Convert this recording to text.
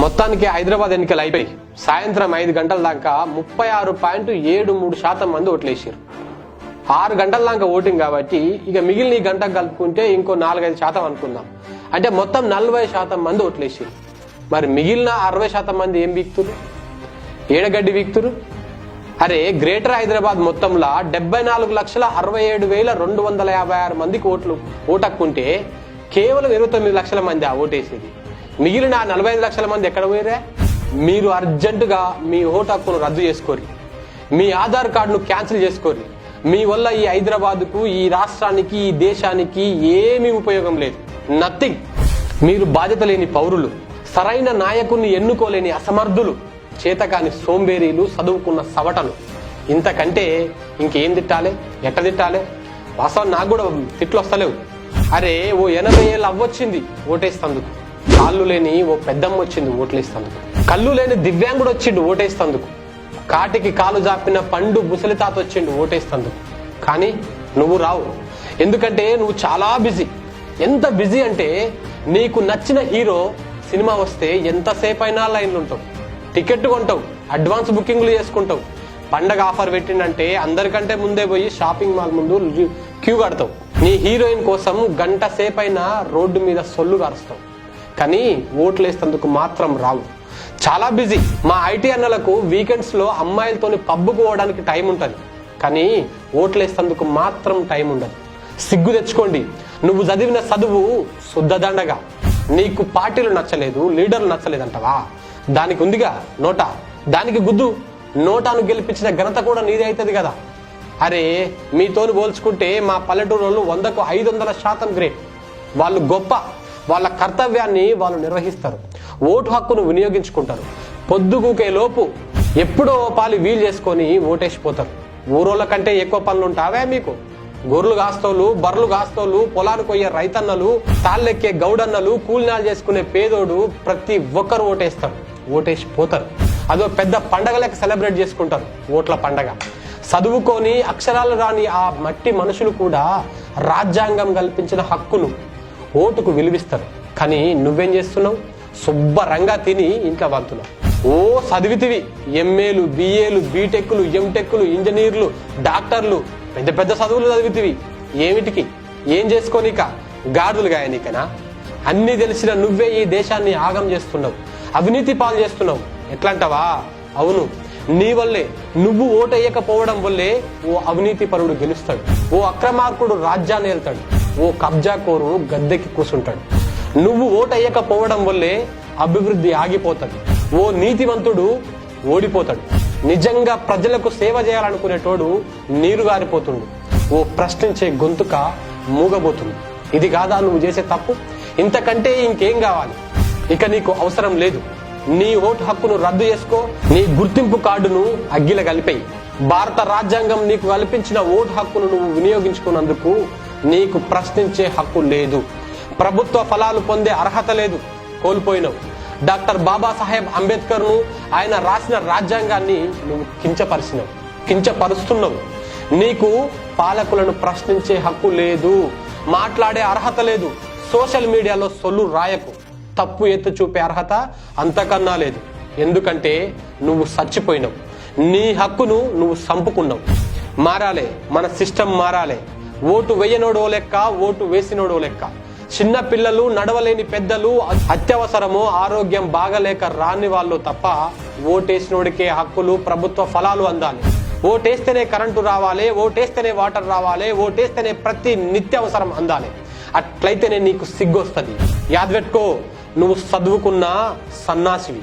మొత్తానికి హైదరాబాద్ ఎన్నికలు అయిపోయి సాయంత్రం 5 గంటల దాకా 36.73% మంది ఓట్లేసారు. 6 గంటల దాకా ఓటింగ్ కాబట్టి ఇక మిగిలిన గంట కలుపుకుంటే ఇంకో 4-5% అనుకుందాం. అంటే మొత్తం 40% మంది ఓట్లేసారు. మరి మిగిలిన 60% మంది ఏం వీక్తురు, ఏడగడ్డి వీక్తురు. అరే గ్రేటర్ హైదరాబాద్ మొత్తంలో 74,67,256 మందికి ఓటక్కుంటే కేవలం 29 లక్షల మంది ఆ ఓటేసేది. మిగిలిన 45 లక్షల మంది ఎక్కడ పోయారా? మీరు అర్జెంటుగా మీ ఓటు హక్కును రద్దు చేసుకోరి, మీ ఆధార్ కార్డును క్యాన్సిల్ చేసుకోరి. మీ వల్ల ఈ హైదరాబాద్కు, ఈ రాష్ట్రానికి, ఈ దేశానికి ఏమీ ఉపయోగం లేదు, నథింగ్. మీరు బాధ్యత లేని పౌరులు, సరైన నాయకుడిని ఎన్నుకోలేని అసమర్థులు, చేతకాని సోంబేరీలు, చదువుకున్న సవటలు. ఇంతకంటే ఇంకేం తిట్టాలి, ఎట్ట తిట్టాలి? వాస్తవం నాకు కూడా తిట్లు వస్తలేవు. అరే ఓ 80 ఏళ్ళు అవ్వొచ్చింది ఓటేస్తందుకు, కాళ్ళు లేని ఓ పెద్దమ్మ వచ్చింది ఓట్లేస్తందుకు, కళ్ళు లేని దివ్యాంగుడు వచ్చిండు ఓటేస్తందుకు, కాటికి కాలు జాపిన పండు ముసలి తాత వచ్చిండు ఓటేస్తందుకు. కానీ నువ్వు రావు, ఎందుకంటే నువ్వు చాలా బిజీ. ఎంత బిజీ అంటే నీకు నచ్చిన హీరో సినిమా వస్తే ఎంతసేపు అయినా లైన్లు ఉంటావు, టికెట్ కొంటావు, అడ్వాన్స్ బుకింగ్లు చేసుకుంటావు. పండగ ఆఫర్ పెట్టిండంటే అందరికంటే ముందే పోయి షాపింగ్ మాల్ ముందు క్యూ కడతావు. నీ హీరోయిన్ కోసం గంట సేపైనా రోడ్డు మీద సొల్లు కారుస్తావు. కానీ ఓట్లేస్తందుకు మాత్రం రావు, చాలా బిజీ. మా ఐటీ అన్నలకు వీకెండ్స్ లో అమ్మాయిలతోని పబ్బుకు పోవడానికి టైం ఉంటుంది, కానీ ఓట్లేస్తందుకు మాత్రం టైం ఉండదు. సిగ్గు తెచ్చుకోండి. నువ్వు చదివిన చదువు శుద్ధదండగా, నీకు పార్టీలు నచ్చలేదు, లీడర్లు నచ్చలేదంటవా? దానికి ఉందిగా నోటా, దానికి గుద్దు. నోటాను గెలిపించిన ఘనత కూడా నీదే అవుతుంది కదా. అరే మీతోని పోల్చుకుంటే మా పల్లెటూరు 100కు 500% గ్రేట్. వాళ్ళు గొప్ప, వాళ్ళ కర్తవ్యాన్ని వాళ్ళు నిర్వహిస్తారు, ఓటు హక్కును వినియోగించుకుంటారు. పొద్దుగూకే లోపు ఎప్పుడో పాలు వీలు చేసుకొని ఓటేసిపోతారు. ఊరోళ్ళ కంటే ఎక్కువ పనులు ఉంటావే మీకు? గొర్రెలు కాస్తోళ్ళు, బర్రెలు కాస్తోళ్ళు, పొలానికి పోయే రైతన్నలు, తాళ్ళెక్కే గౌడన్నలు, కూలినాలు చేసుకునే పేదోడు ప్రతి ఒక్కరు ఓటేస్తారు, ఓటేసిపోతారు. అదో పెద్ద పండగ లెక్క సెలబ్రేట్ చేసుకుంటారు, ఓట్ల పండగ. చదువుకొని అక్షరాలు రాని ఆ మట్టి మనుషులు కూడా రాజ్యాంగం కల్పించిన హక్కును, ఓటుకు విలువిస్తారు. కానీ నువ్వేం చేస్తున్నావు? శుభ్రంగా తిని ఇంట్లో వంతున్నావు. ఓ చదివితివి, ఎంఏలు, బిఏలు, బీటెక్లు, ఎంటెక్లు, ఇంజనీర్లు, డాక్టర్లు, పెద్ద పెద్ద చదువులు చదివితివి. ఏమిటికి? ఏం చేసుకోనిక? గాడులు గాయనికనా? అన్ని తెలిసిన నువ్వే ఈ దేశాన్ని ఆగం చేస్తున్నావు, అవినీతి పాలు చేస్తున్నావు. ఎట్లంటావా? అవును, నీ వల్లే. నువ్వు ఓటు వేయకపోవడం వల్లే ఓ అవినీతి పరుడు గెలుస్తాడు, ఓ అక్రమార్కుడు రాజ్యాన్ని వెళ్తాడు, ఓ కబ్జాకోరు గద్దెకి కూర్చుంటాడు. నువ్వు ఓటు వేయకపోవడం వల్లే అభివృద్ధి ఆగిపోతుంది, ఓ నీతివంతుడు ఓడిపోతాడు. నిజంగా ప్రజలకు సేవ చేయాలనుకునేటోడు నీరు గారిపోతుండు, ఓ ప్రశ్నించే గొంతుక మూగబోతుంది. ఇది కాదా నువ్వు చేసే తప్పు? ఇంతకంటే ఇంకేం కావాలి? ఇక నీకు అవసరం లేదు. నీ ఓటు హక్కును రద్దు చేసుకో, నీ గుర్తింపు కార్డును అగ్గిల కలిపేయి. భారత రాజ్యాంగం నీకు కల్పించిన ఓటు హక్కును నువ్వు వినియోగించుకున్నందుకు నీకు ప్రశ్నించే హక్కు లేదు. ప్రభుత్వ ఫలాలు పొందే అర్హత లేదు, కోల్పోయినావు. డాక్టర్ బాబాసాహెబ్ అంబేద్కర్ ను, ఆయన రాసిన రాజ్యాంగాన్ని నువ్వు కించపరుస్తున్నావు. నీకు పాలకులను ప్రశ్నించే హక్కు లేదు, మాట్లాడే అర్హత లేదు. సోషల్ మీడియాలో సొల్లు రాయకు, తప్పు ఎత్తు చూపే అర్హత అంతకన్నా లేదు. ఎందుకంటే నువ్వు చచ్చిపోయినావు, నీ హక్కును నువ్వు సంపుకున్నావు. మారాలే, మన సిస్టమ్ మారాలే. ఓటు వేయనోడో లెక్క, ఓటు వేసినోడో లెక్క. చిన్న పిల్లలు, నడవలేని పెద్దలు, అత్యవసరమో ఆరోగ్యం బాగలేక రాని వాళ్ళు తప్ప ఓటేసినోడికే హక్కులు, ప్రభుత్వ ఫలాలు అందాలి. ఓటేస్తేనే కరెంటు రావాలి, ఓటేస్తేనే వాటర్ రావాలి, ఓటేస్తేనే ప్రతి నిత్యావసరం అందాలి. అట్లయితేనే నీకు సిగ్గు వస్తుంది. యాద్ పెట్టుకో, నువ్వు చదువుకున్న సన్నాసివి.